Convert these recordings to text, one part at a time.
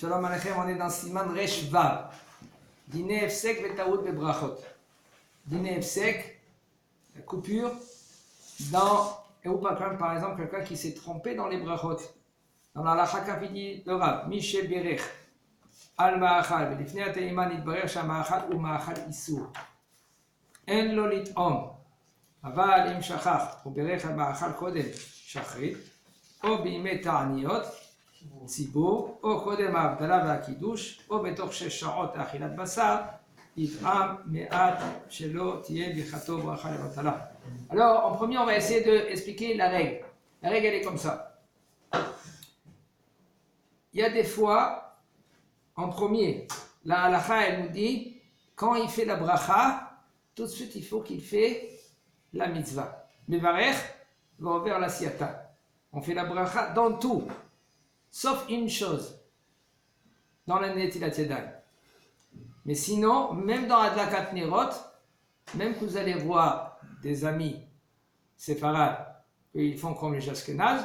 Shalom Aleichem, on est dans Siman Resh Vav. Dîner Efsek Vetaout Bebrachot. Dîner Efsek, la coupure, dans Eupakam, par exemple, quelqu'un qui s'est trompé dans les brachot. Dans la Lacha dit le Rav, Mishe Berech, Al Ma'achal, Velifnei Ateiman Itbarer Shama'achal ou Ma'achal Isur. En lo lit'om, אבל אם שכח ובירך על מאכל קודם שחרית, או בימי תעניות, ציבור, או קודם ההבדלה והקידוש, או בתוך 6 שעות אכילת בשר, יטעם מעט שלא תהיה ברכתו ברכה לבטלה. Alors, en premier, on va essayer d'expliquer la règle. La règle, elle est comme ça. Il y a des fois, en premier, la halakha, elle nous dit, quand il fait la bracha, tout de suite, il faut qu'il fait la mitzvah. Mevarech va vers la siyata. On fait la bracha dans tout, sauf une chose, dans la netilat yadayim. Mais sinon, même dans Adlakat Nerot, même que vous allez voir des amis séfarades, ils font comme les Ashkenaz,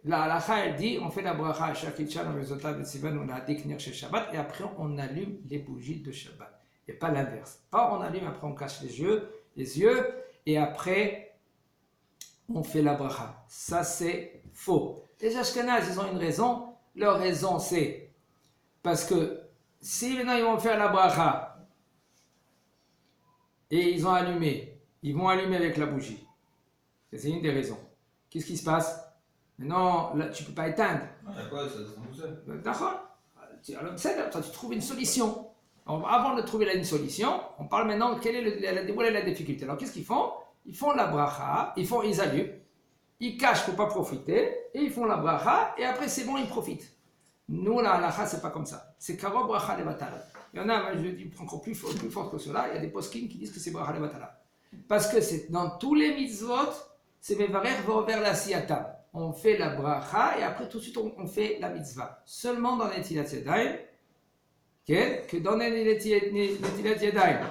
la halakha elle dit, on fait la bracha à Shakichan, on les otav et Sivan, on a diknir chez Shabbat, et après on allume les bougies de Shabbat. Et pas l'inverse. Pas on allume, après on cache les yeux, et après on fait la bracha. Ça c'est faux. Les Ashkenaz, ils ont une raison. Leur raison c'est parce que si maintenant ils vont faire la bracha et ils ont allumé, ils vont allumer avec la bougie. C'est une des raisons. Qu'est-ce qui se passe? Maintenant, là, tu ne peux pas éteindre. D'accord, ça descend tout seul. D'accord. Alors, tu trouves une solution. Avant de trouver une solution, on parle maintenant quelle est la difficulté. Alors qu'est-ce qu'ils font? Ils font la bracha, ils allument, ils cachent pour ne pas profiter, et ils font la bracha, et après c'est bon, ils profitent. Nous, la halacha, c'est pas comme ça. C'est karo bracha levatala. Il y en a, je dis encore plus fort que cela, il y a des poskim qui disent que c'est bracha levatala. Parce que c'est dans tous les mitzvot, c'est mevarer vers la siyata. On fait la bracha, et après tout de suite on fait la mitzvah. Seulement dans les netilat yadayim, que dans les netilat yadayim,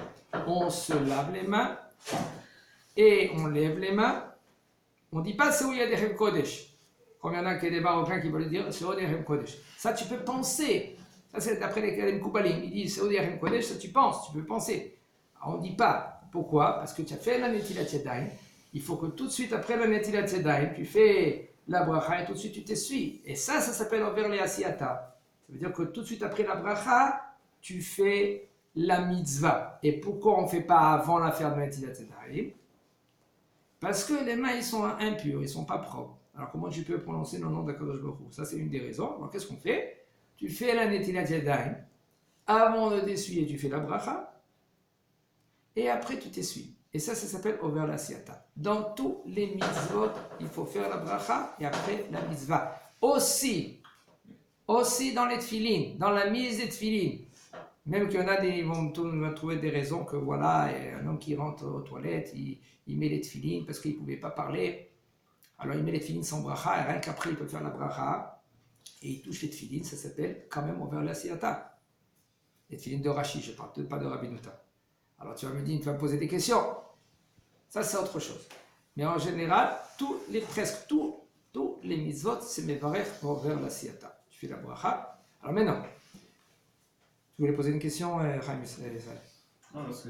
on se lave les mains et on lève les mains. On ne dit pas c'est où il y a des Rem Kodesh. Comme il y en a qui des Marocains qui veulent dire c'est où il y a des Rem Kodesh. Ça tu peux penser. Ça c'est d'après les Kalem Koubalim. Ils disent c'est où il y a des Rem Kodesh. Ça tu penses, tu peux penser. Alors, on ne dit pas. Pourquoi? Parce que tu as fait la netilat yadayim. Il faut que tout de suite après la netilat yadayim, tu fais la bracha et tout de suite tu t'essuies. Et ça s'appelle over les asiyata. Ça veut dire que tout de suite après la bracha, tu fais la mitzvah. Et pourquoi on ne fait pas avant l'affaire de Netilat Yadayim? Parce que les mains, ils sont impurs, ils ne sont pas propres. Alors comment tu peux prononcer le nom d'Akadosh Baruch Hu? Ça, c'est une des raisons. Alors qu'est-ce qu'on fait? Tu fais la Netilat Yadayim. Avant de t'essuyer, tu fais la bracha. Et après, tu t'essuies. Et ça s'appelle over la siyata. Dans tous les mitzvot, il faut faire la bracha et après la mitzvah. Aussi dans les tefilines, dans la mise des tefilines. Même qu'il y en a ils vont trouver des raisons que voilà, un homme qui rentre aux toilettes, il met les tefilines parce qu'il ne pouvait pas parler. Alors il met les tefilines sans bracha, et rien qu'après il peut faire la bracha. Et il touche les tefilines, ça s'appelle quand même over la siyata. Les tefilines de Rashi, je ne parle pas de Rabbi Nuta. Alors tu vas me dire, tu vas me poser des questions. Ça c'est autre chose. Mais en général, presque tous les mitzvot, c'est mevarech over la siyata. Tu fais la bracha. Alors maintenant, tu voulais poser une question, Chaim? Non, parce que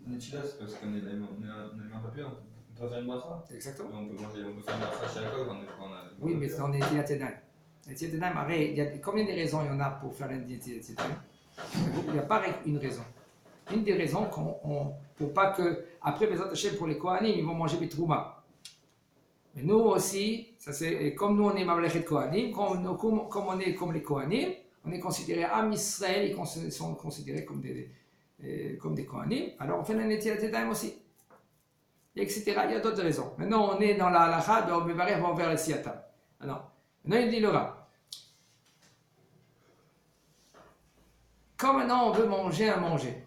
Netilat, c'est parce qu'on est les mains pas pures, on doit faire une bracha. Exactement. On peut faire une bracha chez la coque, on a. Oui, mais dans les Netilat Yadayim. Netilat Yadayim, il y a combien de raisons il y en a pour faire les Netilat Yadayim? Il n'y a pas une raison. Une des raisons pour pas que, après Bezat Hashem, pour les Kohanim, ils vont manger des Trouma. Mais nous aussi, ça c'est, comme nous on est Mamlechet Kohanim, comme on est comme les Kohanim, on est considéré Am Israël, ils sont considérés comme des Kohanim, alors on fait la Netilat Yadayim aussi. Etc. Il y a d'autres raisons. Maintenant on est dans la halakha, on va vers la siyata. Alors, maintenant il dit le Rav. Quand maintenant on veut manger un manger,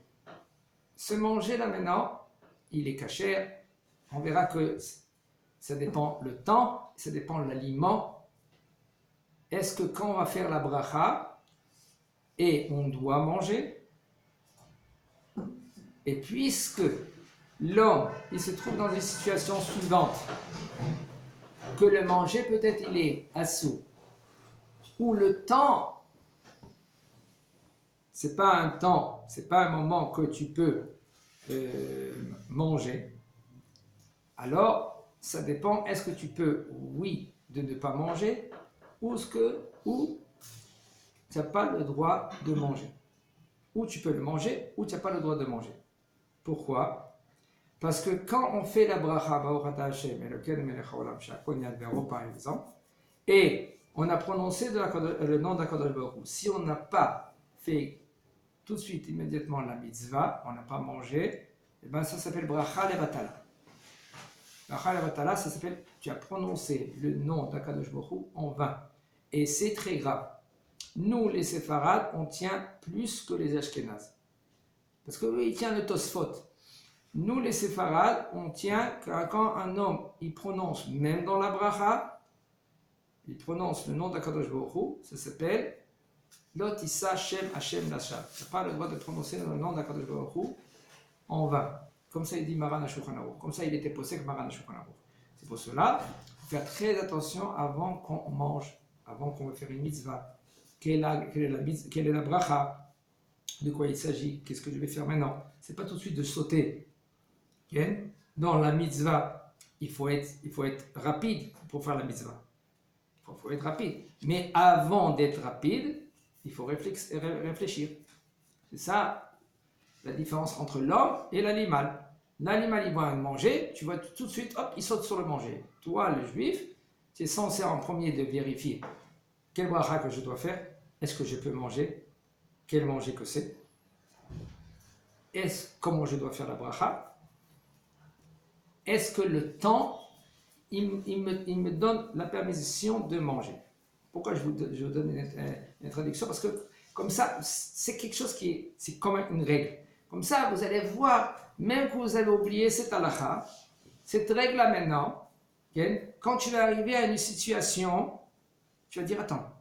ce manger là maintenant, il est caché, on verra que ça dépend le temps, ça dépend de l'aliment. Est-ce que quand on va faire la bracha, et on doit manger, et puisque l'homme, il se trouve dans une situation suivante, que le manger peut-être il est assous, ou le temps c'est pas un temps, c'est pas un moment que tu peux manger, alors ça dépend, est-ce que tu peux, oui, de ne pas manger, ou tu n'as pas le droit de manger. Ou tu peux le manger, ou tu n'as pas le droit de manger. Pourquoi? Parce que quand on fait la bracha, par exemple, et on a prononcé le nom d'Akadosh Baruch Hu, si on n'a pas fait tout de suite, immédiatement, la mitzvah, on n'a pas mangé, et ben ça s'appelle bracha levatala. Bracha levatala, ça s'appelle, tu as prononcé le nom d'Akadosh Baruch Hu en vain. Et c'est très grave. Nous, les séfarades, on tient plus que les ashkénazes. Parce que lui, il tient le tosfot. Nous, les séfarades, on tient quand un homme, il prononce, même dans la bracha, il prononce le nom d'Akadosh Baruch Hu, ça s'appelle Lot Issa Shem Hashem Lashav. Tu n'as pas le droit de prononcer le nom d'Akadosh Baruch Hu en vain. Comme ça, il dit Maran HaShulchan Aruch. Comme ça, il était posé que Maran HaShulchan Aruch. C'est pour cela, il faut faire très attention avant qu'on mange, avant qu'on va faire une mitzvah. Quelle est la bracha? De quoi il s'agit? Qu'est-ce que je vais faire maintenant? Ce n'est pas tout de suite de sauter. Okay? Dans la mitzvah, il faut être rapide pour faire la mitzvah. Il faut être rapide. Mais avant d'être rapide, il faut réfléchir. C'est ça la différence entre l'homme et l'animal. L'animal, il va manger, tu vois tout de suite, hop, il saute sur le manger. Toi, le juif, tu es censé en premier de vérifier quel bracha que je dois faire, est-ce que je peux manger, quel manger que c'est, comment je dois faire la bracha, est-ce que le temps, il me donne la permission de manger. Pourquoi je vous donne une traduction? Parce que comme ça, c'est quelque chose c'est comme une règle. Comme ça, vous allez voir, même que vous avez oublié cette halakha, cette règle-là maintenant, okay, quand tu vas arriver à une situation, tu vas dire, attends,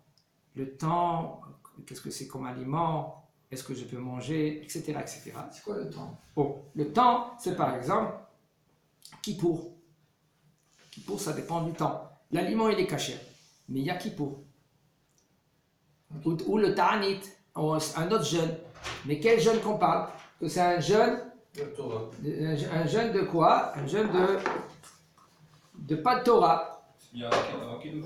le temps, qu'est-ce que c'est comme aliment, est-ce que je peux manger, etc. etc. C'est quoi le temps? Oh, le temps, c'est par exemple, Kippour. Kippour, ça dépend du temps. L'aliment, il est caché, mais il y a Kippour. Ou le Ta'anit, un autre jeûne. Mais quel jeûne qu'on parle? Que c'est un jeûne, un jeûne de quoi? Un jeûne de pas de Torah. Bien avant Kiddush.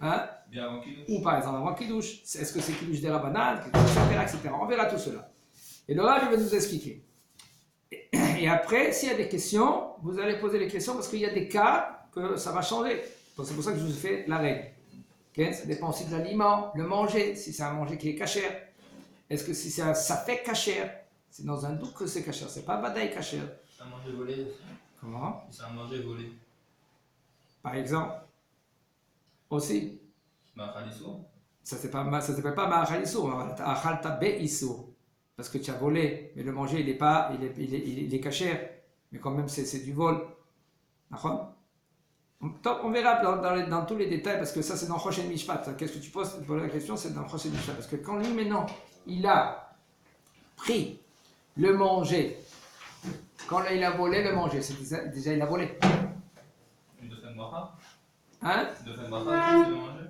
Hein? Bien avant Kiddush. Ou par exemple avant Kiddush. Est-ce que c'est Kiddush des Rabbanan, etc., etc. On verra tout cela. Et le Rav, il va nous expliquer. Et après, s'il y a des questions, vous allez poser les questions parce qu'il y a des cas que ça va changer. Donc c'est pour ça que je vous fais la règle. Okay? Ça dépend aussi de l'aliment, le manger, si c'est un manger qui est cachère. Est-ce que si ça fait cachère, c'est dans un doute que c'est cachère, c'est pas badaï cachère. C'est un manger volé. Comment? C'est un manger volé. Par exemple, aussi, Ma'achalisou. ça s'appelle pas ma'achalisou, achalta be'isou, parce que tu as volé, mais le manger il est cachère, mais quand même c'est du vol. D'accord? On verra dans tous les détails, parce que ça c'est dans Choshen Mishpat. Qu'est-ce que tu poses pour la question? C'est dans Choshen Mishpat. Parce que quand lui maintenant, il a pris le manger, quand là, il a volé le manger, c'est déjà il a volé. Une de fin de bracha. Hein? De fin de bracha, tu veux manger.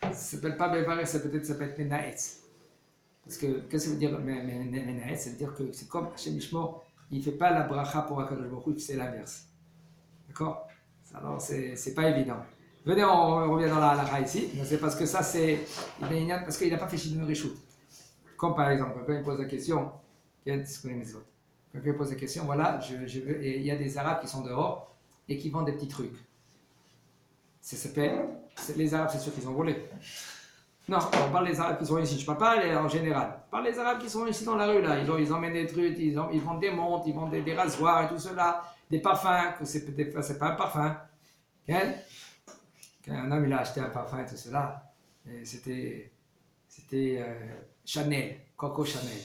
Ça s'appelle pas Bevarech, ça s'appelle Menaetz. Parce que, qu'est-ce que ça veut dire Menaetz? Ça veut dire que c'est comme Hashem Mishmor, il ne fait pas la bracha pour Akadosh Baruch Hu, c'est l'inverse. D'accord? Alors, c'est pas évident. Venez, on revient dans la halakha ici. C'est parce que ça, parce qu'il n'a pas fait Shidun Rishut. Comme par exemple, quand il pose la question, quand il pose la question, voilà, et il y a des Arabes qui sont dehors et qui vendent des petits trucs. Ça s'appelle, les Arabes, c'est sûr qu'ils ont volé. Non, on parle des Arabes qui sont ici, je ne parle pas en général. Je parle des Arabes qui sont ici dans la rue, là. Ils emmènent des trucs, ils vendent des montres, ils vendent des rasoirs et tout cela, des parfums, que c'est pas un parfum. Okay? Quand un homme il a acheté un parfum et tout cela, et c'était Chanel, Coco Chanel.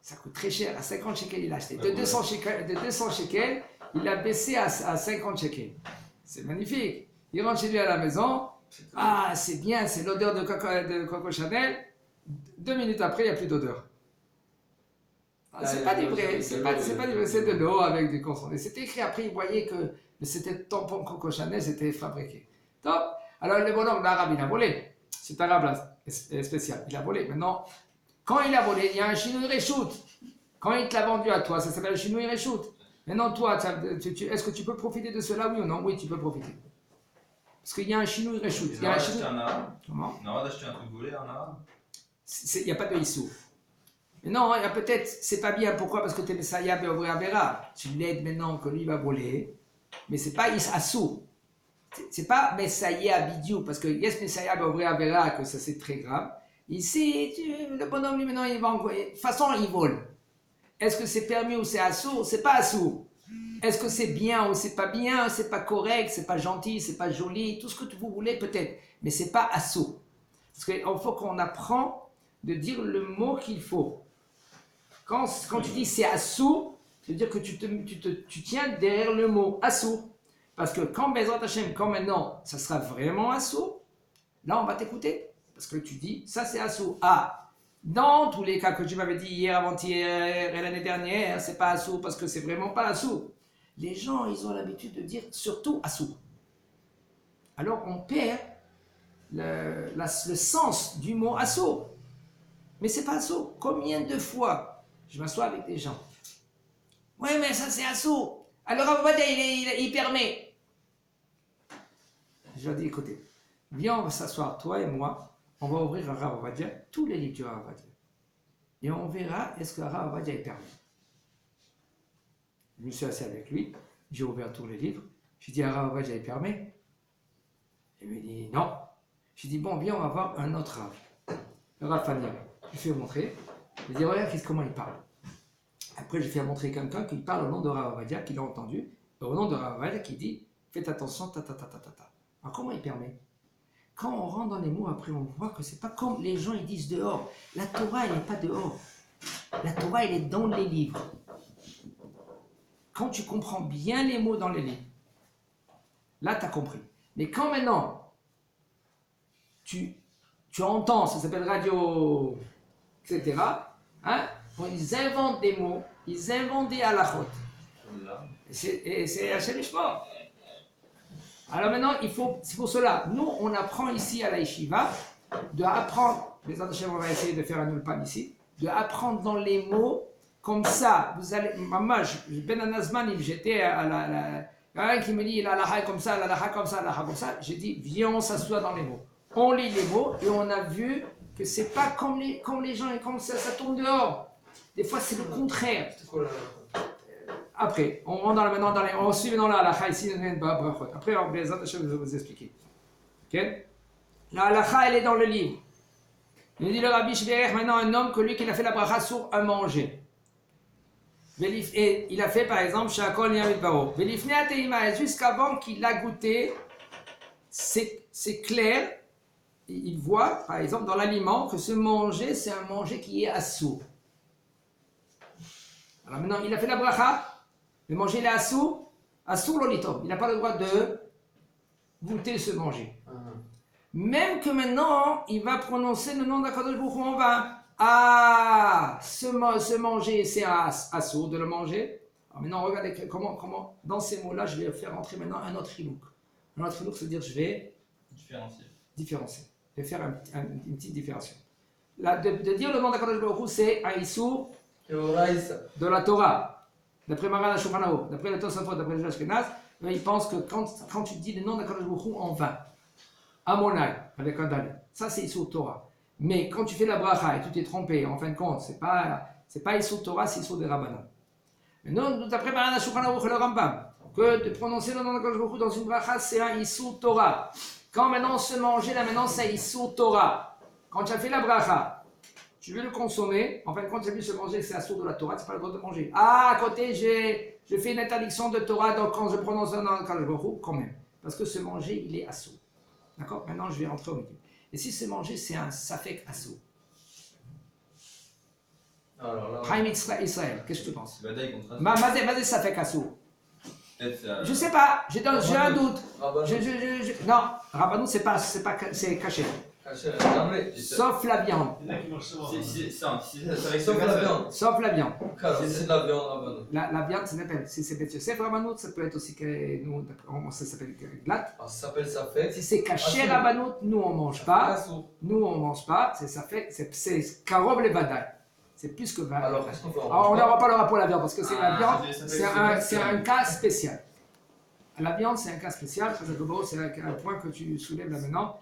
Ça coûte très cher, à 50 shekels il a acheté. De 200 shekels, il a baissé à 50 shekels. C'est magnifique. Il rentre chez lui à la maison. Ah, c'est bien, c'est l'odeur de Coco Chanel. 2 minutes après, il n'y a plus d'odeur. C'est pas du vrai, c'est pas du vrai, c'est de l'eau avec du concentré. C'était écrit après, il voyait que c'était tampon Coco Chanel, c'était fabriqué. Donc, alors le bonhomme, l'arabe, il a volé. C'est arabe là, spécial. Il a volé. Maintenant, quand il a volé, il y a un chinois reshoot. Quand il te l'a vendu à toi, ça s'appelle chinois reshoot. Maintenant, toi, est-ce que tu peux profiter de cela, oui ou non? Oui, tu peux profiter. Parce qu'il y a un chinois reshoot. Il y a un arabe. Comment? On a d'acheter un truc volé en arabe. Il n'y a pas de issou. Mais non, il y a peut-être, c'est pas bien. Pourquoi? Parce que tu es Messiah Beovrea. Tu l'aides maintenant que lui va voler. Mais c'est pas Issou. C'est pas Messiah Bidiou. Parce que yes, Messiah Beovrea, que ça c'est très grave. Ici, le bonhomme lui maintenant, il va envoyer. De toute façon, il vole. Est-ce que c'est permis ou c'est assourd? C'est pas assourd. Est-ce que c'est bien ou c'est pas bien? C'est pas correct, c'est pas gentil, c'est pas joli, tout ce que vous voulez peut-être, mais c'est pas assourd. Parce qu'il faut qu'on apprend de dire le mot qu'il faut. Quand tu dis c'est assourd, ça veut dire que tu tiens derrière le mot assourd. Parce que quand Bezrat Hashem, quand maintenant, ça sera vraiment assourd, là on va t'écouter. Parce que tu dis, ça c'est assourd. Ah, dans tous les cas que tu m'avais dit hier, avant-hier et l'année dernière, c'est pas assourd parce que c'est vraiment pas assourd. Les gens, ils ont l'habitude de dire surtout assourd. Alors on perd le sens du mot assourd. Mais c'est pas assourd. Combien de fois je m'assois avec des gens? Oui, mais ça c'est assourd. Alors Rav Ovadia, il permet. Je leur dis, écoutez, viens, on va s'asseoir, toi et moi. On va ouvrir à Rav Ovadia tous les livres du Rav Ovadia. Et on verra est-ce que Rav Ovadia est permis. Je me suis assis avec lui, j'ai ouvert tous les livres. J'ai dit à Rav Ovadia est permis. Il me dit non. J'ai dit bon, viens, on va voir un autre Rav. Le Rav Fania. Je lui ai fait montrer. Je lui ai dit regarde comment il parle. Après, j'ai fait montrer quelqu'un qui parle au nom de Rav Ovadia, qui l'a entendu, au nom de Rav Ovadia qui dit faites attention, ta. Alors comment il permet? Quand on rentre dans les mots, après, on voit que c'est pas comme les gens ils disent dehors. La Torah, elle n'est pas dehors. La Torah, elle est dans les livres. Quand tu comprends bien les mots dans les livres, là, tu as compris. Mais quand maintenant, tu entends, ça s'appelle radio, etc., hein, ils inventent des mots, ils inventent des halachot. Et c'est Hachem Ishmor. Alors maintenant, c'est pour cela, nous, on apprend ici à la yeshiva, de apprendre, les autres on va essayer de faire un ulpan ici, de apprendre dans les mots, comme ça, vous allez, maman, Ben Anazman, j'étais à quelqu'un qui me dit, la laha comme ça, la laha comme ça, la laha comme ça, j'ai dit, viens, on s'assoit dans les mots. On lit les mots et on a vu que c'est pas comme les gens, comme ça tourne dehors. Des fois, c'est le contraire. Après, on rentre maintenant on suit maintenant la halakha ici, après on va vous expliquer. Okay? La halakha, elle est dans le livre. Il dit le Rabbi Shverech, maintenant un homme que lui qui a fait la bracha sur un manger. Et il a fait par exemple Shakol Yamid Baro. Jusqu'avant qu'il a goûté, c'est clair, il voit par exemple dans l'aliment que ce manger, c'est un manger qui est assourd. Alors maintenant, il a fait la bracha. Le manger, il est assourd l'olitom. Il n'a pas le droit de goûter ce manger. Même que maintenant, il va prononcer le nom d'Akadosh Baruch Hu en vain. Ah, ce manger, c'est assourd de le manger. Alors maintenant, regardez comment dans ces mots-là, je vais faire entrer maintenant un autre hilouk. Un autre hilouk, c'est-à-dire je vais différencier. Je vais faire une petite différenciation. Là, de dire le nom d'Akadosh Baruch Hu, c'est un issour de la Torah. D'après Maran Shulchan Aruch, d'après le Tosafot, d'après le Ashkenaz, ils pensent que quand tu dis le nom d'Akadosh Baruch Hu en vain, Amonai, avec un dal, ça c'est Issour Torah. Mais quand tu fais la bracha et tu t'es trompé, en fin de compte, c'est pas Issour Torah, c'est Issour des Rabbanan. Mais non, d'après Maran Shulchan Aruch et le Rambam, que de prononcer le nom d'Akadosh Baruch Hu dans une bracha, c'est un Issour Torah. Quand maintenant se manger, là maintenant c'est Issour Torah. Quand tu as fait la bracha, tu veux le consommer, en fin de compte, j'ai vu se manger, c'est assourd de la Torah, tu n'as pas le droit de manger. Ah, à côté, je fais une interdiction de Torah, donc quand je prononce un nom d'Akadosh Baruch Hu, quand même. Parce que ce manger, il est assourd. D'accord? Maintenant, je vais rentrer au milieu. Et si ce manger, c'est un safek assourd. Chaim Israël, qu'est-ce que tu penses? Mazé safek assourd. Je sais pas, j'ai un doute. Non, Rabbanou, c'est caché. Sauf la viande. Sauf la viande. Sauf la viande. C'est de la viande Rabbanon. La viande, ça s'appelle, si c'est Bet Yosef Rabanout, ça peut être aussi que nous, ça s'appelle glatt. Alors, ça s'appelle Safek. Si c'est Kacher Rabanout, nous on mange pas. Nous on mange pas. C'est Karov le Vadaï. C'est plus que Vadaï. Alors, qu'est-ce qu'on fait? Alors, on en reparlera pour la viande parce que c'est la viande, ça c'est un cas spécial. La viande, c'est un cas spécial. C'est un point que tu soulèves là maintenant.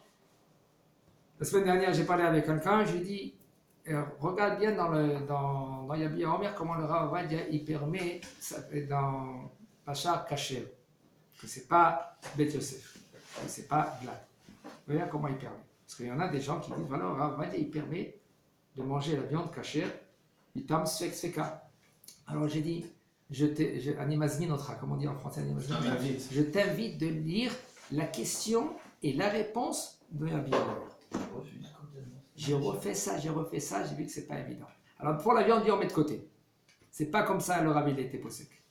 La semaine dernière, j'ai parlé avec quelqu'un, je lui ai dit, regarde bien dans Yabi Omer comment le Rav Ovadia il permet dans Pachar Kacher, que c'est pas Bet Yosef, que c'est pas Glad. Voyez comment il permet. Parce qu'il y en a des gens qui disent, voilà, le Rav Ovadia il permet de manger la viande Kacher, Itam Sfek Sfeka. Alors j'ai dit, Animazmi Notra, comme on dit en français, Animazmi, je t'invite de lire la question et la réponse de Yabi Omer. J'ai refait ça, j'ai vu que c'est pas évident. Alors pour la viande, on met de côté. C'est pas comme ça le rabbi était possèque.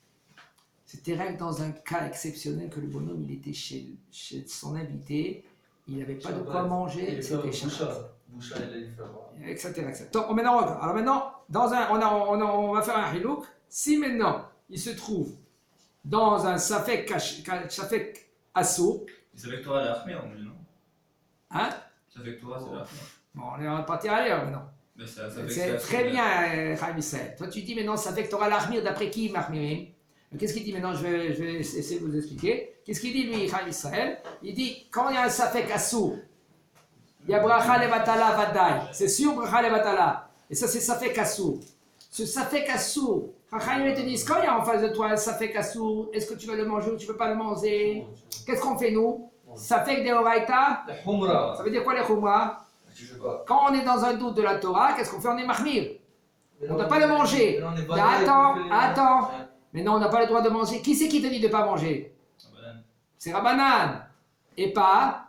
C'était rien que dans un cas exceptionnel que le bonhomme il était chez son invité, il n'avait pas de quoi manger, c'était Shabbat. Etc. Donc maintenant, on va faire un hilouk. Si maintenant il se trouve dans un safek assour, Ça fait que toi, la Ahmed, on dit non? hein? Ça fait que toi, c'est la Ahmed. Bon, on est reparti ailleurs maintenant. Mais ça fait que C'est très bien, Chaim Israël. Toi, tu dis maintenant, ça fait que tu auras l'armir d'après qui, Marmirim? Qu'est-ce qu'il dit maintenant? Je vais essayer de vous expliquer. Qu'est-ce qu'il dit, lui, Chaim Israël? Il dit, quand il y a un safek assou, il y a bracha levatala vadaï. C'est sûr, bracha levatala. Et ça, c'est safek assou. Ce safek assou, Chaim te dit, quand il y a en face de toi un safek assou, est-ce que tu vas le manger ou tu ne peux pas le manger? Qu'est-ce qu'on fait, nous? Safek de oraita. Ça veut dire quoi, les chumra? Quand on est dans un doute de la Torah, qu'est-ce qu'on fait? On est mahmir. On ne doit pas le manger. Attends. Mais non, on n'a pas le droit de manger. Qui c'est qui te dit de ne pas manger? C'est Rabbanan. Et pas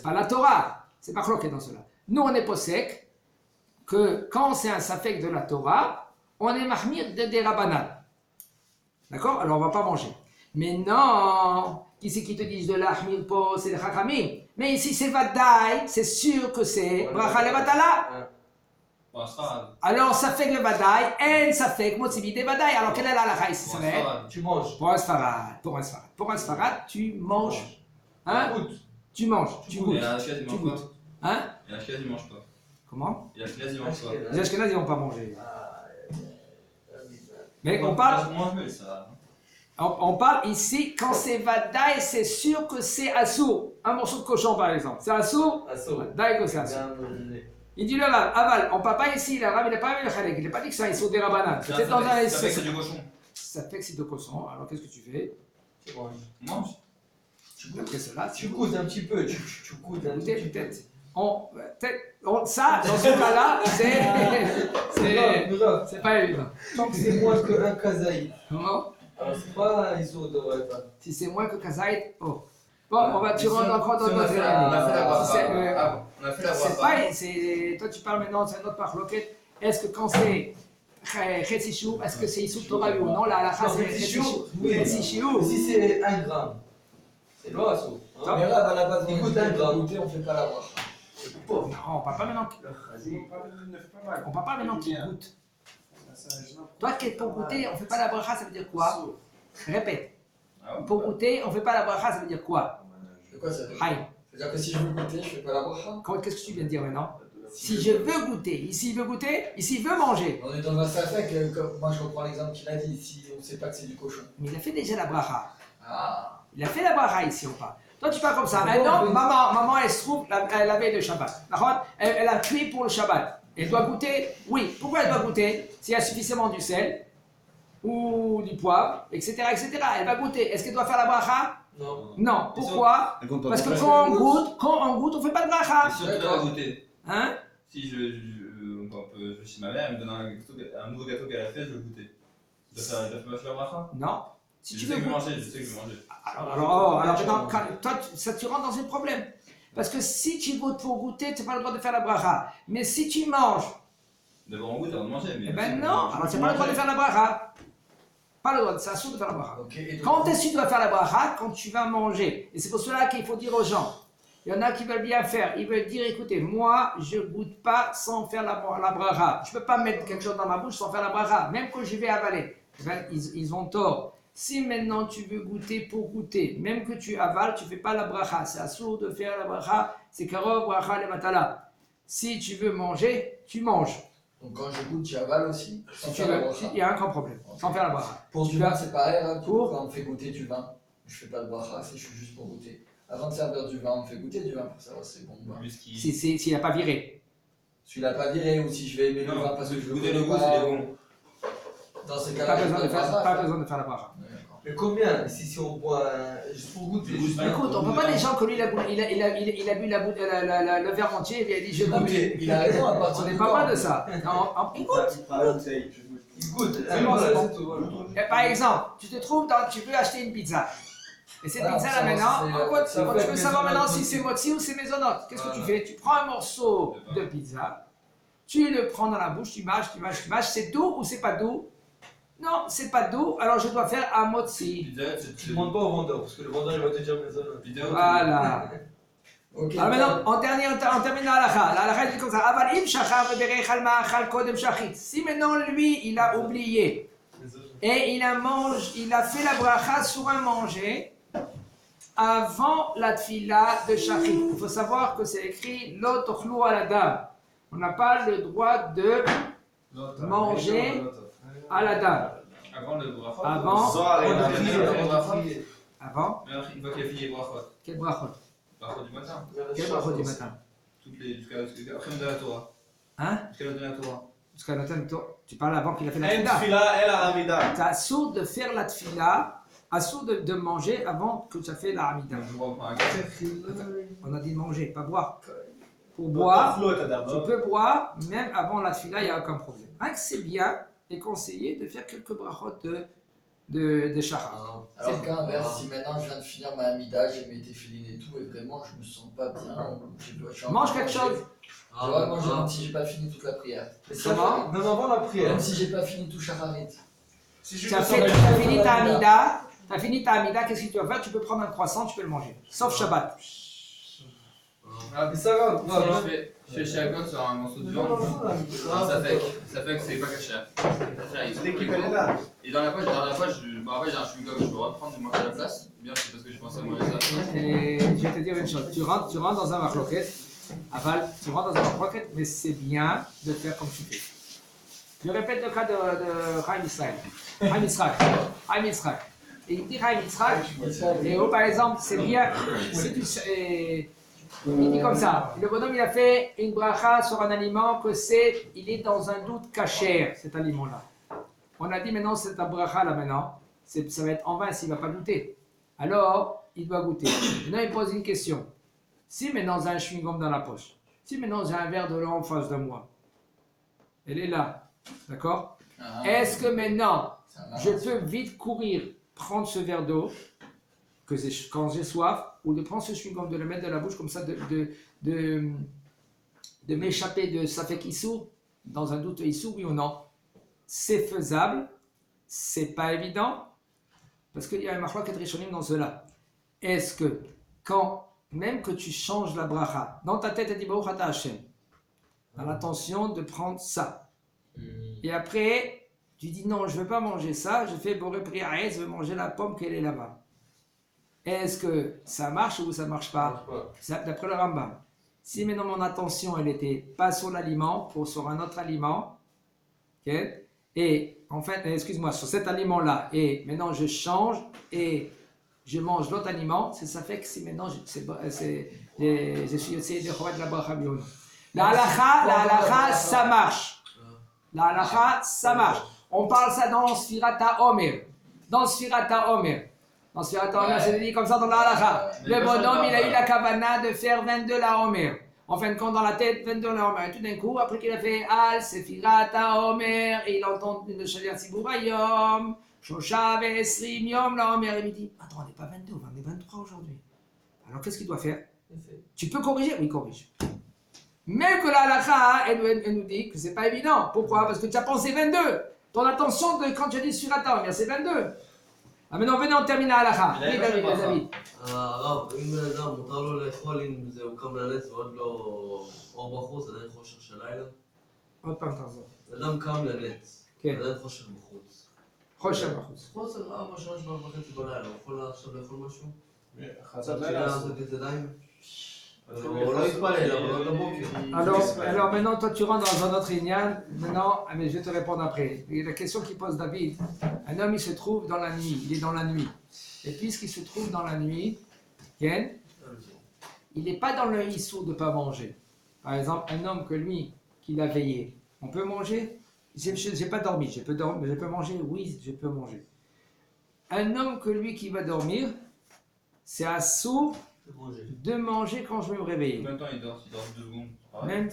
la Torah. C'est pas cloqué dans cela. Nous, on est possèque que quand c'est un safek de la Torah, on est mahmir des Rabbanan. D'accord? Alors on ne va pas manger. Mais non, qui c'est qui te dit de l'ahmir po, c'est le chachamim. Mais ici c'est vadaï, c'est sûr que c'est bracha levatala. Alors ça fait que le vadaï, ça fait que motivi des vadaï. Alors quelle est la halakha ici? Tu manges. Pour un sfarad, tu manges. Hein? Tu manges, tu goûtes. Et l'Ashkenaz, il mange pas. Hein? Et l'Ashkenaz, il mange pas. Comment? Et l'Ashkenaz, il mange pas. Les Ashkenaz, ils vont pas manger. Mais on parle. On parle ici, quand c'est vadaï, c'est sûr que c'est assour. Un morceau de cochon par exemple. C'est assour? Vadaï que c'est assour. Il dit le Rav, aval, on ne parle pas ici, le Rav il n'a pas mis le chalek, il n'a pas dit que c'est assour des rabanan. Ça fait que c'est du cochon. Ça fait que c'est du cochon, alors qu'est-ce que tu fais? Tu manges. Mange. Après cela, Tu goûtes un petit peu, tu goûtes un petit peu. Ça, dans ce cas-là, c'est pas évident. Tant que c'est moins qu'un kazaï. Comment? Alors c'est pas Issour de Oraita. Si c'est moins que Kazaït, oh. Bon, tu rentres encore dans notre On a fait la c'est bracha. Toi tu parles maintenant, c'est un autre parloquette. Est-ce que quand c'est Chetsishou, est-ce que c'est Issou Torah ou non? La halakha c'est Chetsishou. Si c'est 1 gramme, c'est pas Assour. Mais là, à la base, Il on goûte dit un gramme. goûter, on fait pas la bracha. Non, on parle pas maintenant. On parle pas maintenant qu'il goûte. Toi, pour goûter, on fait pas la bracha, ça veut dire quoi? Répète. Pour goûter, on fait pas la bracha, ça veut dire quoi? C'est quoi ça? Haï. C'est-à-dire que si je veux goûter, je fais pas la bracha? Qu'est-ce que tu viens de dire maintenant? Si je veux goûter, ici il veut goûter, ici il veut manger. On est dans un safek, moi je reprends l'exemple qu'il a dit, si on sait pas que c'est du cochon. Mais il a fait déjà la bracha. Ah. Il a fait la bracha ici, on parle. Toi, tu parles comme ça. Maintenant, maman, elle se trouve la veille de Shabbat. Elle a cuit pour le Shabbat. Elle doit goûter. Oui. Pourquoi elle doit goûter? S'il y a suffisamment du sel ou du poivre, etc., etc. Elle va goûter. Est-ce qu'elle doit faire la bracha? Non. Non. Pourquoi? Parce que quand on goûte, on fait pas de bracha. Et surtout, elle va goûter. Hein? Si je vais chez ma mère, elle me donne un nouveau gâteau qu'elle a fait, je vais goûter. Tu dois faire la bracha? Non. Si Je tu sais veux que je vais goûter. manger, je sais que je vais manger. Alors, toi, ça, tu rentres dans un problème. Parce que si tu goûtes pour goûter, tu n'as pas le droit de faire la bracha. Mais si tu manges, D'abord on goûte avant de manger. Mais eh ben non, alors tu n'as pas le droit de faire la bracha. Pas le droit, c'est assourd de faire la bracha. Ok, et donc, Quand est-ce que tu dois faire la bracha? Quand tu vas manger. Et c'est pour cela qu'il faut dire aux gens, Il y en a qui veulent bien faire. Ils veulent dire, écoutez, moi, je ne goûte pas sans faire la bracha. Je ne peux pas mettre quelque chose dans ma bouche sans faire la bracha, même quand je vais avaler. Eh ben, ils ont tort. Si maintenant tu veux goûter pour goûter, même que tu avales, tu ne fais pas la bracha. C'est assourd de faire la bracha. C'est karov, bracha, le matala. Si tu veux manger, tu manges. Donc quand je goûte, j'avale aussi. Si tu veux, il y a un grand problème. Sans faire la bracha. Pour du vin, c'est pareil. Là, Pour quand on fait goûter du vin, je fais pas de bracha, je suis juste pour goûter. Avant de servir du vin, on fait goûter du vin pour savoir si c'est bon ou pas. S'il n'a pas viré. S'il n'a pas viré ou si je vais aimer le vin parce que je veux goûter le goût, pas. c'est bon. Dans ces Pas cas-là, besoin de faire la bracha. Mais combien si on boit juste pour goûter Écoute, on ne peut pas des gens que lui, il a bu le verre entier et il a dit je goûte. Il a raison à On partir n'est du pas temps. mal de ça. Non, écoute. Il goûte. C'est bon, Voilà, c'est bon. c'est tout, voilà. Par exemple, tu te trouves tu veux acheter une pizza. Et cette Voilà, pizza là ça, maintenant, c'est- en quoi, ça tu peut veux être savoir maintenant maisonnante si c'est mozzi ou c'est maisonnante. Qu'est-ce que tu Voilà. fais? Tu prends un morceau de pizza, tu le prends dans la bouche, tu mâches, c'est doux ou c'est pas doux? Non, c'est pas doux, alors je dois faire un mozzi. Tu ne demandes pas au vendeur, parce que le vendeur il va te dire maisonnante. Voilà. Ok. Alors maintenant, on termine la halakha. La halakha dit comme ça. Aval im shachar veberech al ma'achal kodem shachit. Si maintenant lui, il a oublié et il a fait la bracha sur un manger avant la tfila de shachit. Il faut savoir que c'est écrit lo tochlu al adam. On n'a pas le droit de manger à la dame. Avant le bracha. Avant. Avant. Mais une fois qu'il a fini les brachot. Quel brachot? Brachot du matin. Quel brachot du matin? Toutes les. Après on donne la Torah. Hein? Jusqu'à la dernière Torah. Parce qu'à notre temps, tu parles avant qu'il a fait la En tfila. tfila, el aramida. C'est assourd de faire la tfila, assourd de manger avant que tu aies fait la hamida. Je reprends un café. On a dit manger, pas boire. Pour boire, Tachlo et tu adamo. peux boire, même avant la tfila, il n'y a aucun problème. Rien que c'est bien et conseillé de faire quelques brachot de shachar. Alors qu'à l'inverse, si maintenant je viens de finir ma amida, j'ai mes téfilines et tout, et vraiment je me sens pas bien, je suis en Mange train de quelque manger. chose. Je dois manger même si j'ai pas fini toute la prière. Mais ça va. Même avant la prière. Même si j'ai pas fini tout Shacharit. Si je Tu as fini ta hamida, qu'est-ce que tu vas faire? Tu peux prendre un croissant, tu peux le manger. Sauf Shabbat. Mais ça va. Je fais chez Agon sur un morceau de viande. Ça fait que c'est pas caché. L'équipe elle est là. Et dans la poche, je me rappelle, j'ai un chewing-gum que je peux reprendre du manger à la place. Bien, c'est parce que je pensais à manger ça. Et je vais te dire une chose, tu rentres dans un marloquet, aval, tu rentres dans un marloquet, mais c'est bien de faire comme tu fais. Je répète le cas de Chaim Israël. Chaim Israël. Et il dit Chaim Israël, et par exemple, c'est bien, il dit comme ça, le bonhomme il a fait une bracha sur un aliment que il est dans un doute cachère, cet aliment-là. On a dit maintenant, c'est un bracha là maintenant, ça va être en vain s'il ne va pas goûter. Alors, il doit goûter. Maintenant, il pose une question. Si maintenant j'ai un chewing-gum dans la poche, si maintenant j'ai un verre de l'eau en face de moi, elle est là, d'accord? Est-ce que maintenant, je peux vite courir, prendre ce verre d'eau, quand j'ai soif, ou de prendre ce chewing-gum, de le mettre dans la bouche comme ça, de m'échapper de Safek Issou, dans un doute Issou, oui ou non? C'est faisable, c'est pas évident, parce qu'il y a un machlok rishonim dans cela. Est-ce que, même que tu changes la bracha, dans ta tête, tu dis Baruch Ata Hashem, dans l'intention de prendre ça. Et après, tu dis non, je ne veux pas manger ça, je fais Boré Priaez, je veux manger la pomme qu'elle est là-bas. Est-ce que ça marche ou ça ne marche pas? D'après le Rambam. Si maintenant mon attention, elle n'était pas sur l'aliment, sur un autre aliment, okay, et en fait, excuse-moi, sur cet aliment-là, et maintenant je change et je mange l'autre aliment, ça fait que si maintenant je suis essayé de remettre la bracha bion. La halakha, ça marche. La halakha, ça marche. On parle ça dans Sfirata Omer. Dans Sfirata Omer, c'est dit comme ça dans la halakha. Le bonhomme, il a eu la kavana de faire 22 la Omer. En fin de compte, dans la tête, 22 la Omer. Et tout d'un coup, après qu'il a fait Al Sefirata Omer, et il entend le Shaliach Tzibur Hayom, Shosha Vesrim Yom la Omer, il me dit attends, on n'est pas 22, on est 23 aujourd'hui. Alors qu'est-ce qu'il doit faire? Tu peux corriger? Oui, corrige. Même que la halakha, elle nous dit que c'est pas évident. Pourquoi? Parce que tu as pensé 22. Ton attention, quand tu as dit Sfirata Omer, c'est 22. Ah, maintenant, venez, on termine à la Mais Oui, là, David, il va pas David. הרב, אם בן אדם מותר לו לאכול אם זה הוא קם לנץ ועוד לא אור בחוץ, עדיין חושך של לילה? עוד פעם תחזור. בן אדם קם לנץ, כן. עדיין חושך בחוץ. חושב בחוץ. חוץ על 4-3 בלילה, הוא יכול עכשיו לאכול משהו? חצות תפילה לילה. לעשות את ידיים? הוא לא יתפלל, אבל עוד הבוקר. Alors maintenant, toi, tu rentres dans un autre ignan. Maintenant, mais je vais te répondre après. Et la question qu'il pose David, un homme, il se trouve dans la nuit, il est dans la nuit. Et puisqu'il se trouve dans la nuit, Ken, il n'est pas dans le issou de ne pas manger. Par exemple, un homme que lui, qui l'a veillé, on peut manger? Je n'ai pas dormi, je peux manger? Oui, je peux manger. Un homme que lui qui va dormir, c'est assourd de manger quand je vais me réveiller. Combien de temps il dort? S'il dort 2 secondes, c'est pareil. Même,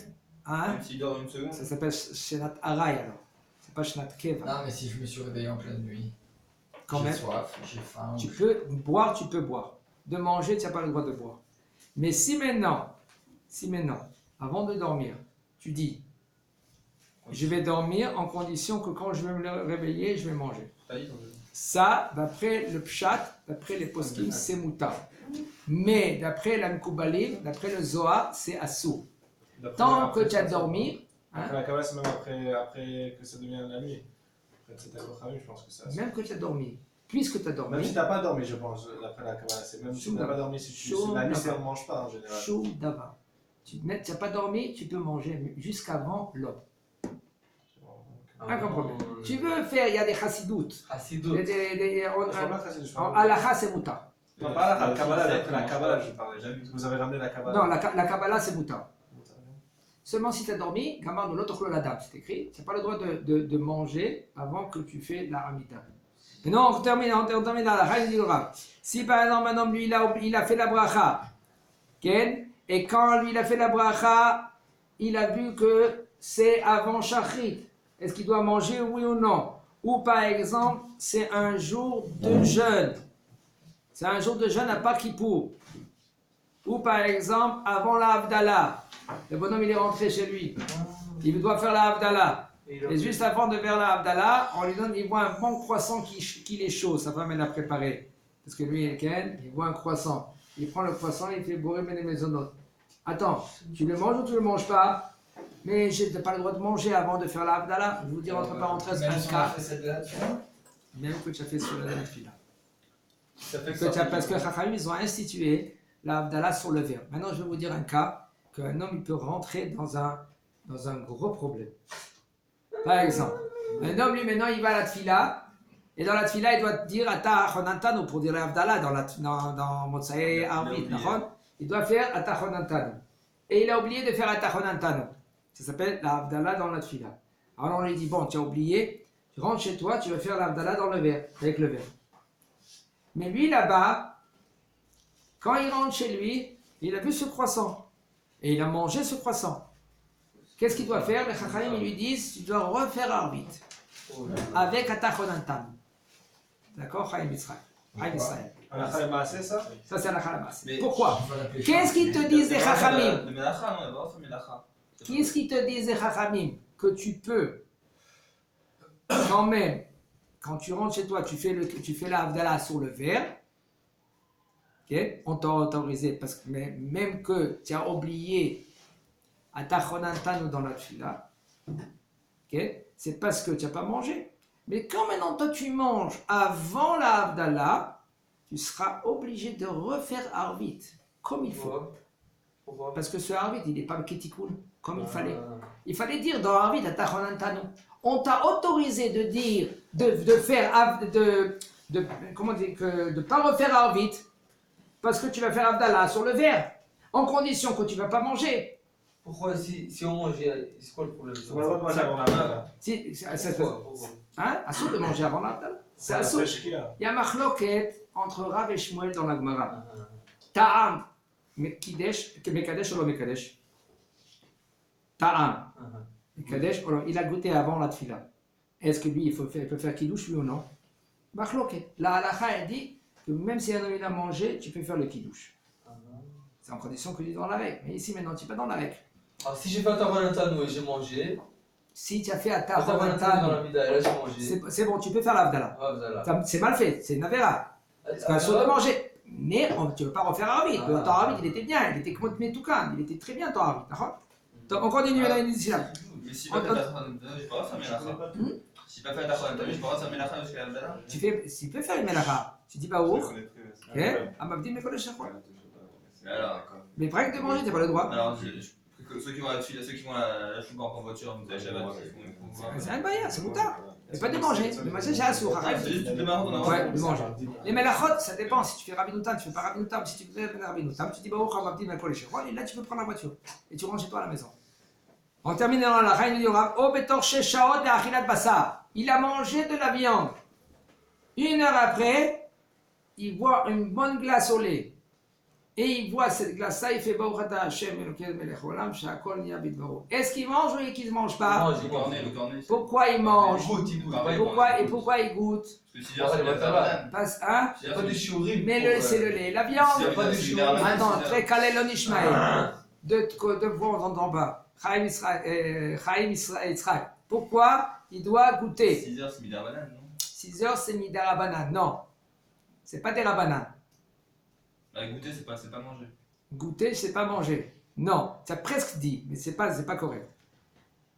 hein? Même s'il dort 1 seconde. Ça s'appelle Shenat Aray alors. C'est pas Shenat Keva. Non, mais si je me suis réveillé en pleine nuit, Quand j'ai même. soif, j'ai faim. Tu peux boire. De manger, tu n'as pas le droit de boire. Mais si maintenant, avant de dormir, tu dis, je vais dormir en condition que quand je vais me réveiller, je vais manger. T'as dit, ton jeu. Ça, d'après le pshat, d'après les poskim, c'est moutar. Mais d'après la Mkoubalim, d'après le Zohar, c'est assou. Tant que tu as dormi, Après la Kabbalah, c'est même après que ça devient la nuit. Après c'est à je pense que ça. même que tu as dormi, puisque tu as Même dormi, si t'as pas dormi, je pense, après la Kabbalah, c'est même si tu n'as pas dormi, si tu la nuit, c'est on mange pas en général. chaud d'ava. Tu n'as pas dormi, tu peux manger jusqu'avant l'aube. Aucun problème. Tu veux faire, il y a des chassidoutes. Hasidut. Il y a Je parle pas de en halakha, c'est moutar. Non, pas la Kabbalah, la Kabbalah, je parlais. Jamais vu. Vous avez ramené la Kabbalah. Non, la Kabbalah, c'est moutar. Seulement si tu as dormi, Gamar de l'autre la c'est écrit, tu n'as pas le droit de manger avant que tu fais la Hamida. Maintenant, on termine à la Haïd du Rav. Si par exemple, un homme, lui, il a fait la bracha, Ken, et quand lui, il a fait la bracha, il a vu que c'est avant Shachrit. Est-ce qu'il doit manger, oui ou non? Ou par exemple, c'est un jour de jeûne. C'est un jour de jeûne à Pas Kippour. Ou par exemple, avant la Havdalah. Le bonhomme, il est rentré chez lui. Il doit faire la Havdalah. Et juste avant de faire la Havdalah, on lui donne, il voit un bon croissant qui est chaud. Sa femme, elle l'a préparé. Parce que lui, il voit un croissant. Il prend le croissant, il fait bourrer les maisonnotes. Attends, tu le manges ou tu le manges pas? Mais je n'ai pas le droit de manger avant de faire la Havdalah. Je vous dire entre parenthèses Même un si on a cas. fait cette date, tu vois. Même que tu as fait sur la fila. Ça fait que Parce que Chachamim, ils ont institué la Havdalah sur le verre. Maintenant, je vais vous dire un cas qu'un homme il peut rentrer dans un gros problème. Par exemple, un homme, lui, maintenant, il va à la tfila, et dans la tfila, il doit dire Ata Achonantanu pour dire la Havdalah dans Motsae Arvit, il doit faire Ata Achonantanu. Et il a oublié de faire Ata Achonantanu. Ça s'appelle la Havdalah dans la tfila. Alors on lui dit bon, tu as oublié, tu rentres chez toi, tu vas faire la Havdalah dans le verre, avec le verre. Mais lui, là-bas, quand il rentre chez lui, il a vu ce croissant. Et il a mangé ce croissant. Qu'est-ce qu'il doit faire? Les Chachamim, ils lui disent, tu dois refaire Arvit. Avec Atachonantam. D'accord? Chaim Israël. C'est ça? Ça, c'est la Khalamas. Mais- Pourquoi? Qu'est-ce qu'ils te disent les Chachamim? Le Melacha, non, il va avoir fait Melacha. Qu'est-ce qu'ils te disent les Chachamim? Que tu peux, quand même, quand tu rentres chez toi, tu fais la Havdalah sur le verre. Okay? On t'a autorisé, parce que même que tu as oublié à Tachonantanu dans la tfila, okay? C'est parce que tu n'as pas mangé. Mais quand maintenant toi tu manges avant la Havdalah, tu seras obligé de refaire Arvit, comme il faut. Pourquoi? Parce que ce Arvit, il n'est pas Ketikoun, comme il fallait. Il fallait dire dans Arvit à Tachonantanu. On t'a autorisé de dire, de faire, comment dire, de ne pas refaire Arvit, parce que tu vas faire Havdalah sur le verre, en condition que tu ne vas pas manger. Pourquoi si on mangeait, c'est quoi le problème? On va le droit de manger avant la main là. Pourquoi? Hein? Assour de manger avant l'Havdalah. C'est assour. Il y a machloket entre Rav et Shmuel dans la Gemara. Ta'am, Mekadesh ou lo Mekadesh? Ta'am, Mekadesh, il a goûté avant la tfila. Est-ce que lui, il peut faire kiddush, oui ou non? Machloket. La halakha, elle dit que même si un homme il a mangé, tu peux faire le kiddush. C'est en condition que tu es dans la règle. Mais ici, maintenant, tu n'es pas dans la règle. Alors si j'ai fait un taranatano et j'ai mangé, Si tu as fait à ta Attends, maintenant, dans la vida, et là, j'ai mangé. c'est bon, tu peux faire l'Avdala. Ah, voilà. C'est mal fait, c'est une avéra. C'est pas sûr de manger. Mais tu ne veux pas refaire Arabit. Le temps Arabit, il était bien, il était comme tout cas, il était très bien ton Arabit. Donc on continue là, il dit là. Mais si pas fait la Tachon j'ai pas faire Melacha. Si pas fait la Tachon j'ai pas faire Melacha jusqu'à l'Abdallah. Tu peux faire une Melacha. Tu dis pas où. Ok. Ah, m'a dit, mais quoi le chef? Mais break de manger, t'as pas le droit. Alors, ceux qui vont la chouba en voiture, vous avez Shabbat. C'est un baïa, c'est moutard. Mais pas de manger. De manger, c'est assour. C'est juste de marron dans la Ouais, de manger. Les melachot, ça dépend. Si tu fais rabinoutam, tu fais pas rabinoutam. Si tu fais rabinoutam, tu dis bah, oh, ma petite, et là, tu peux prendre la voiture. Et tu rentres chez toi à la maison. On termine dans la reine du Rav. Oh, betor shaot et achilat basar. Il a mangé de la viande. 1 heure après, il boit une bonne glace au lait. Et il boit cette glace-là, il fait Baruchata Hashem Elokeinu melech haolam she'akol niya bidvaro. Est-ce qu'il mange ou qu'il ne mange pas? Le cornet. Pourquoi il mange? Il goûte. Pourquoi il goûte? Parce que si c'est la banane. Parce, hein? Il n'y a pas de shiurim. Mais c'est le lait. La viande. Il n'y a pas de shiurim. Attends, très kalel on Ishmael. Deux fois on n'entend pas. Chaim Yitzhak. Pourquoi il doit goûter? 6 heures, c'est midar banane, non? 6 heures, c'est midar banane. Non. C'est pas des rabanan. Goûter, c'est pas manger. Goûter, c'est pas manger. Non, tu as presque dit, mais c'est pas correct.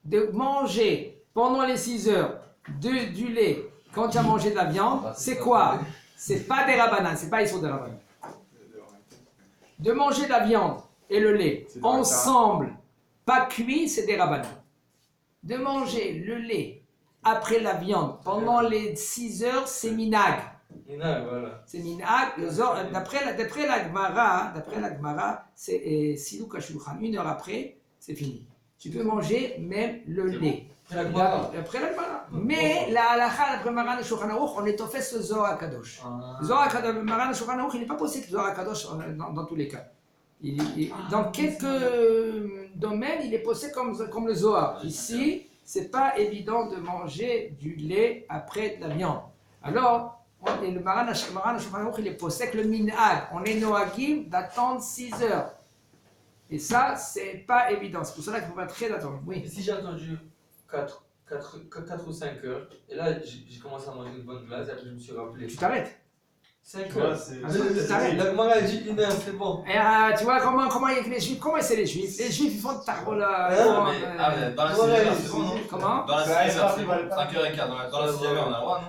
De manger pendant les 6 heures du lait quand tu as mangé de la viande, c'est quoi? C'est pas des rabanan, c'est pas ils sont des rabanan. De manger de la viande et le lait ensemble, pas cuit, c'est des rabanan. De manger le lait après la viande pendant les 6 heures, c'est minag. Voilà. C'est minag. D'après la Gemara, c'est Siluk HaShulchan. 1 heure après, c'est fini. Tu peux manger même le lait. Après la Gemara. Mais la halakha, après Maran et Shulchan Aruch, on étoffait ce Zohar HaKadosh. Zohar HaKadosh, Maran et Shulchan Aruch, il n'est pas possible que Zohar HaKadosh dans tous les cas. Dans quelques domaines, il est posé comme le Zohar. Ici, c'est pas évident de manger du lait après de la viande. Alors, le Maran Shulchan Aruch, il est posé que le minhag, on est noagim d'attendre 6 heures. Et ça, c'est pas évident. C'est pour cela qu'il faut pas très attendre. Oui. Et si j'ai attendu 4 ou 5 heures, et là j'ai commencé à manger une bonne glace, et après je me suis rappelé. Tu t'arrêtes. 5 Ouais, heures. c'est- La Gemara a dit 1 heure, c'est bon. Et tu vois comment les Juifs, comment c'est les Juifs? Les Juifs ils font de tarola. Mais dans la 6 heure, c'est bon, non? Comment? Dans la 6 heure, c'est bon. 5h15. Dans la 6 heure, on a le droit, non?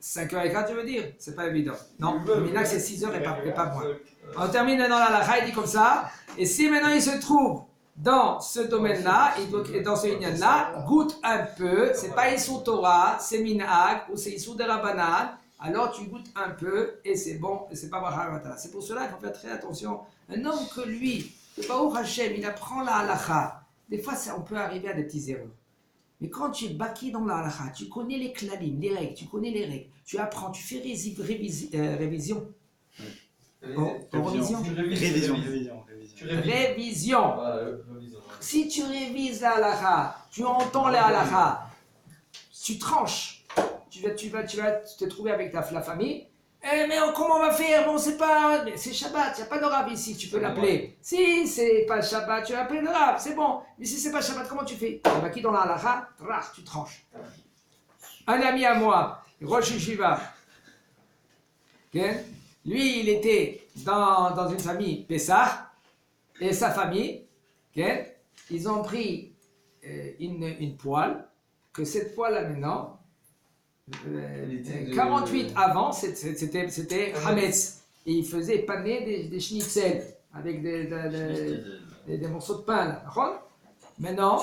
5h15 tu veux dire? C'est pas évident. Non, le minhag c'est 6 heures et pas moins. On termine dans la halakha, il dit comme ça. Et si maintenant il se trouve dans ce domaine-là, et dans ce inyan-là, goûte un peu, c'est pas Issou Torah, c'est minhag, ou c'est Issou de Rabbanan, alors tu goûtes un peu, et c'est bon, et c'est pas Bracha Vatala. C'est pour cela qu'il faut faire très attention. Un homme que lui, le Baruch Hashem, il apprend la halakha, des fois on peut arriver à des petites erreurs. Mais quand tu es baki dans la halakha, tu connais les klalim, les règles, tu connais les règles, tu apprends, tu fais révision. Révision. Révision. Si tu révises la halakha, tu entends la halakha, tu tranches, tu vas te trouver avec la famille. Mais comment on va faire? Bon, c'est pas. C'est Shabbat, il n'y a pas de rab ici, tu peux l'appeler. Si c'est pas Shabbat, tu vas appeler le rab, c'est bon. Mais si c'est pas Shabbat, comment tu fais? Tu vas qui dans la halakha, tu tranches. Un ami à moi, Rosh Yeshiva, lui, il était dans une famille Pessah, et sa famille, ils ont pris une poêle, que cette poêle-là maintenant, 48 avant, c'était Hametz, et ils faisaient paner des schnitzel avec des morceaux de pain. Là. Maintenant,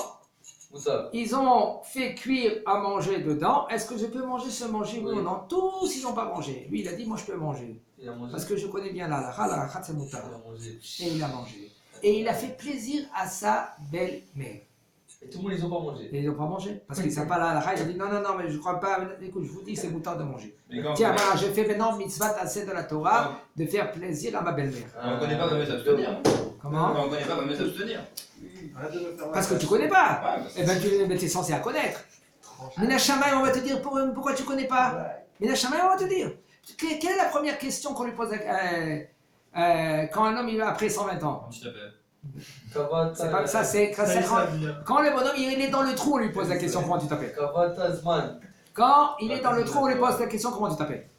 ils ont fait cuire à manger dedans. Est-ce que je peux manger oui ou non? Tous, ils n'ont pas mangé. Lui, il a dit, moi, je peux manger. Parce que je connais bien la halakha, c'est moutar. Et il a mangé. Et il a fait plaisir à sa belle-mère. Et tout le monde, ils n'ont pas mangé. Et ils n'ont pas mangé. Parce qu'ils ne savent pas la halakha. Il a dit, non, mais je ne crois pas. Écoute, je vous dis que c'est moutar de manger. Tiens, voilà, je fais maintenant mitzvah assez de la Torah de faire plaisir à ma belle-mère. On ne connaît pas comment s'abstenir. Comment? On ne connaît pas comment s'abstenir. Parce que tu ne connais pas. Eh bien, tu es censé à connaître. Mina Shammai, on va te dire pourquoi tu ne connais pas. Mina Shammai, on va te dire. Quelle est la première question qu'on lui pose quand un homme il va après 120 ans? Comment tu t'appelles? C'est pas ça, c'est quand le bonhomme il est dans le trou, on lui pose la question comment tu t'appelles. Quand il est dans le trou, on lui pose la question comment tu t'appelles.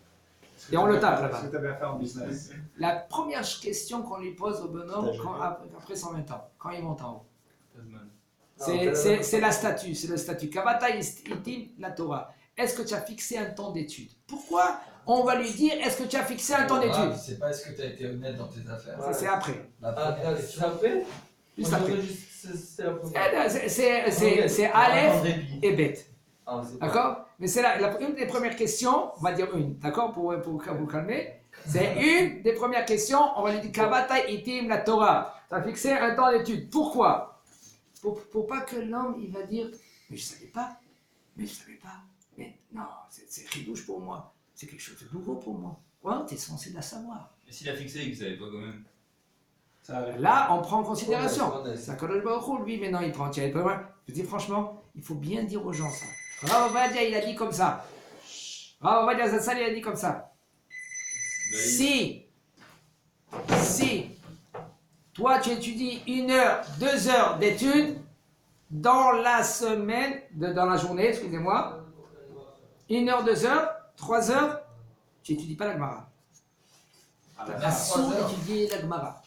Et on le tape là-bas. Qu'est-ce que tu avais à faire en business? La première question qu'on lui pose au bonhomme après 120 ans, quand il monte en haut, c'est la statue, c'est le statut. Kavata itim la Torah. Est-ce que tu as fixé un temps d'étude? Pourquoi on va lui dire est-ce que tu as fixé un temps d'étude? C'est pas est-ce que tu as été honnête dans tes affaires. Ça, c'est après. C'est après? Juste après. C'est la première. C'est Aleph et Bet. C'est D'accord? Mais c'est une des premières questions, on va dire une, d'accord, pour vous calmer. C'est une des premières questions, on va lui dire Kavata itim la Torah. Tu as fixé un temps d'étude. Pourquoi? Pour pas que l'homme il va dire mais je savais pas, mais non, c'est ridouche pour moi, c'est quelque chose de nouveau pour moi. Ouais, tu es censé la savoir. Et s'il a fixé et qu'il savait pas quand même? Là, on prend en considération. C'est Kadosh Baruch Hu, lui, maintenant, il prend. Tu pas loin. Je dis franchement, il faut bien dire aux gens ça. Rav Ovadia, il a dit comme ça. Rav Ovadia Zatzal, il a dit comme ça. Si, toi, tu étudies 1 heure, 2 heures d'études dans la semaine, dans la journée, excusez-moi, 1 heure, 2 heures, 3 heures, tu n'étudies pas la Gemara. Tu as sous-étudié la Gemara.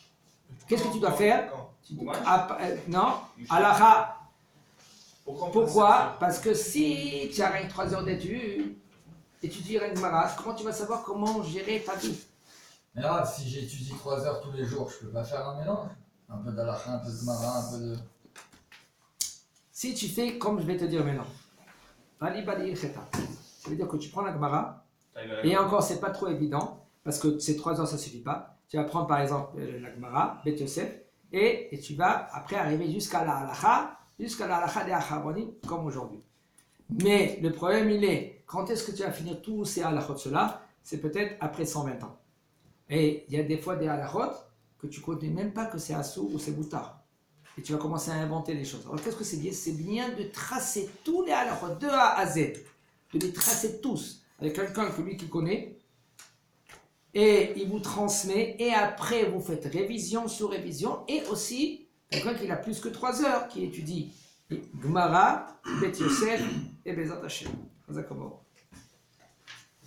Qu'est-ce que tu dois faire? Non, halakha. Pourquoi? Parce que si tu as 3 heures d'études, étudier la Gemara, comment tu vas savoir comment gérer ta vie? Mais là, si j'étudie 3 heures tous les jours, je peux pas faire un mélange? Un peu d'halakha, un peu de Gemara, un peu de... Si tu fais comme je vais te dire maintenant, ça veut dire que tu prends la Gemara, et encore c'est pas trop évident, parce que ces 3 heures ça suffit pas. Tu vas prendre par exemple la Gemara, Bet Yosef, et tu vas après arriver jusqu'à la halakha des Acharonim, comme aujourd'hui. Mais le problème il est, quand est-ce que tu vas finir tous ces halakhot cela? C'est peut-être après 120 ans. Et il y a des fois des halakhot que tu ne connais même pas que c'est assou ou c'est boutard. Et tu vas commencer à inventer des choses. Alors qu'est-ce que c'est bien? C'est bien de tracer tous les halakhot de A à Z, de les tracer tous avec quelqu'un que lui qui connaît, et il vous transmet, et après vous faites révision sur révision, et aussi quelqu'un qui a plus que 3 heures, qui étudie Gemara, Bet Yosef et Bezat Hashem.